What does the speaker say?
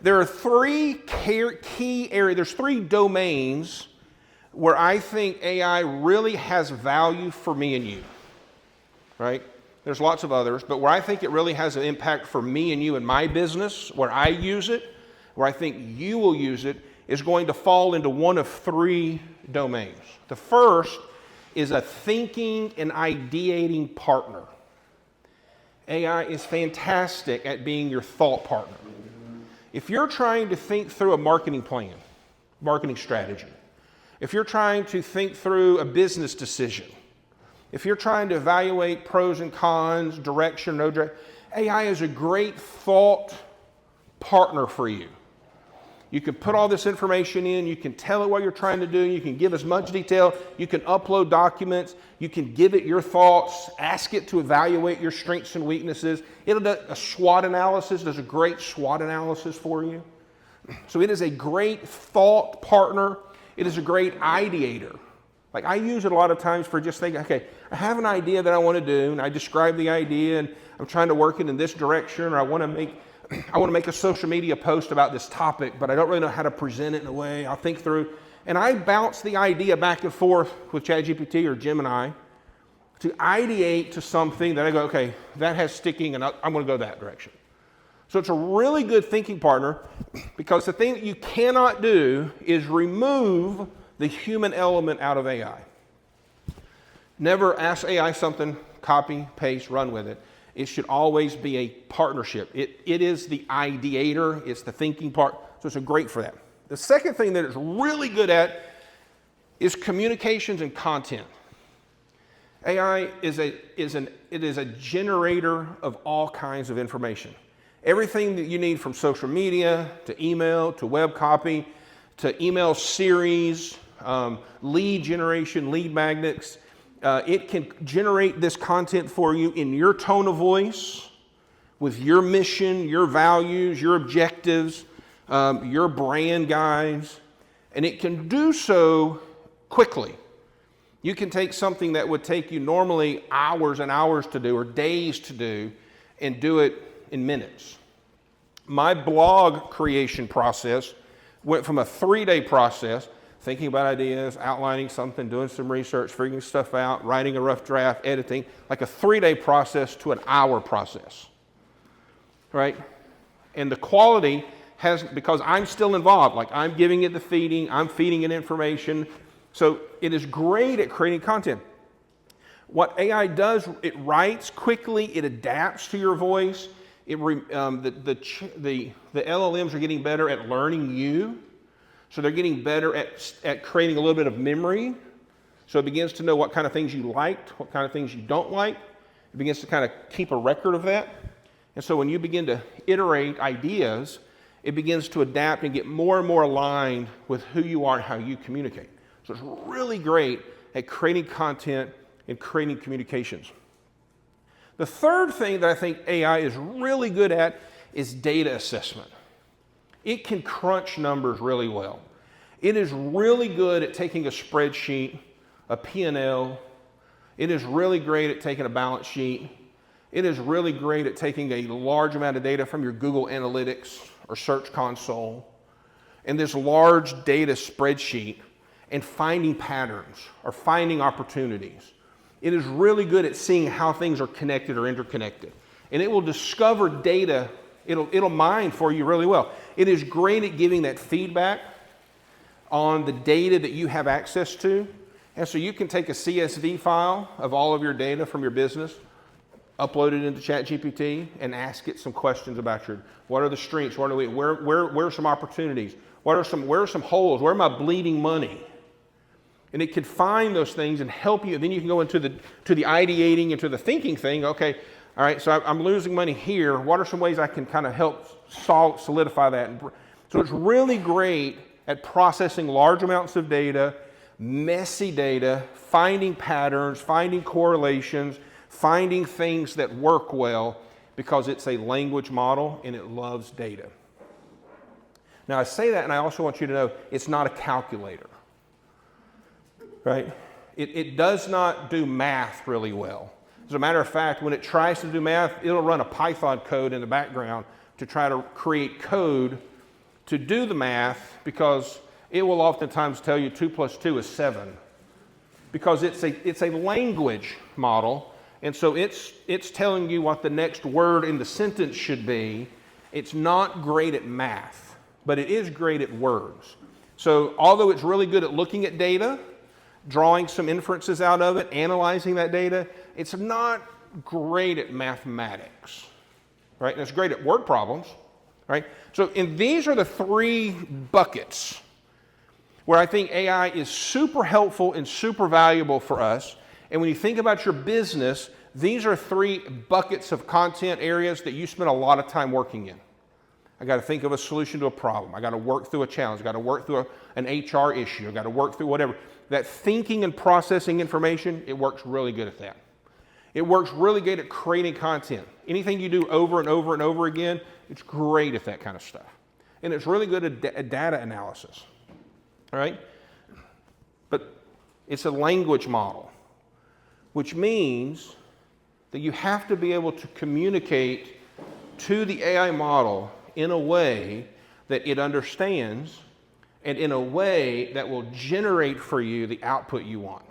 There are three key areas, there's three domains where I think AI really has value for me and you, right? There's lots of others, but where I think it really has an impact for me and you in my business, where I use it, where I think you will use it, is going to fall into one of three domains. The first is a thinking and ideating partner. AI is fantastic at being your thought partner. If you're trying to think through a marketing plan, marketing strategy, if you're trying to think through a business decision, if you're trying to evaluate pros and cons, direction, no direction, AI is a great thought partner for you. You can put all this information in, you can tell it what you're trying to do, you can give as much detail, you can upload documents, you can give it your thoughts, ask it to evaluate your strengths and weaknesses. It'll do a SWOT analysis, does a great SWOT analysis for you. So it is a great thought partner. It is a great ideator. Like I use it a lot of times for just thinking, okay, I have an idea that I want to do, and I describe the idea, and I'm trying to work it in this direction, or I want to make a social media post about this topic, but I don't really know how to present it in a way. I'll think through, and I bounce the idea back and forth with ChatGPT or Gemini to ideate to something that I go, okay, that has sticking, and I'm going to go that direction. So it's a really good thinking partner, because the thing that you cannot do is remove the human element out of AI. Never ask AI something, copy, paste, run with it. It should always be a partnership. It is the ideator, it's the thinking part, so it's great for that. The second thing that it's really good at is communications and content. AI is a generator of all kinds of information. Everything that you need, from social media to email to web copy to email series, lead generation, lead magnets. It can generate this content for you in your tone of voice, with your mission, your values, your objectives, your brand guides, and it can do so quickly. You can take something that would take you normally hours and hours to do or days to do and do it in minutes. My blog creation process went from a 3-day process, thinking about ideas, outlining something, doing some research, figuring stuff out, writing a rough draft, editing, like a 3-day process to an hour process, right? And the quality has, because I'm still involved, like I'm giving it the feeding, I'm feeding it information, so it is great at creating content. What AI does, it writes quickly, it adapts to your voice. The LLMs are getting better at learning you. So they're getting better at creating a little bit of memory. So it begins to know what kind of things you liked, what kind of things you don't like. It begins to kind of keep a record of that. And so when you begin to iterate ideas, it begins to adapt and get more and more aligned with who you are and how you communicate. So it's really great at creating content and creating communications. The third thing that I think AI is really good at is data assessment. It can crunch numbers really well. It is really good at taking a spreadsheet, a P&L. It is really great at taking a balance sheet. It is really great at taking a large amount of data from your Google Analytics or Search Console and this large data spreadsheet and finding patterns or finding opportunities. It is really good at seeing how things are connected or interconnected. And it will discover data, it'll mine for you really well. It is great at giving that feedback on the data that you have access to. And so you can take a CSV file of all of your data from your business, upload it into ChatGPT, and ask it some questions about what are the strengths, where are some opportunities, where are some holes, where am I bleeding money? And it could find those things and help you. Then you can go into the ideating and to the thinking thing. Okay, all right, so I'm losing money here. What are some ways I can kind of help solidify that? So it's really great at processing large amounts of data, messy data, finding patterns, finding correlations, finding things that work well, because it's a language model and it loves data. Now I say that, and I also want you to know it's not a calculator. Right? It does not do math really well. As a matter of fact, when it tries to do math, it'll run a Python code in the background to try to create code to do the math because it will oftentimes tell you 2 + 2 is 7. Because it's a language model, and so it's telling you what the next word in the sentence should be. It's not great at math, but it is great at words. So although it's really good at looking at data, drawing some inferences out of it, analyzing that data, it's not great at mathematics, right? And it's great at word problems, right? So these are the 3 buckets where I think AI is super helpful and super valuable for us. And when you think about your business, these are 3 buckets of content areas that you spend a lot of time working in. I got to think of a solution to a problem. I got to work through a challenge. I got to work through an HR issue. I got to work through whatever. That thinking and processing information, it works really good at that. It works really good at creating content. Anything you do over and over and over again, it's great at that kind of stuff. And it's really good at data analysis, all right? But it's a language model, which means that you have to be able to communicate to the AI model in a way that it understands and in a way that will generate for you the output you want.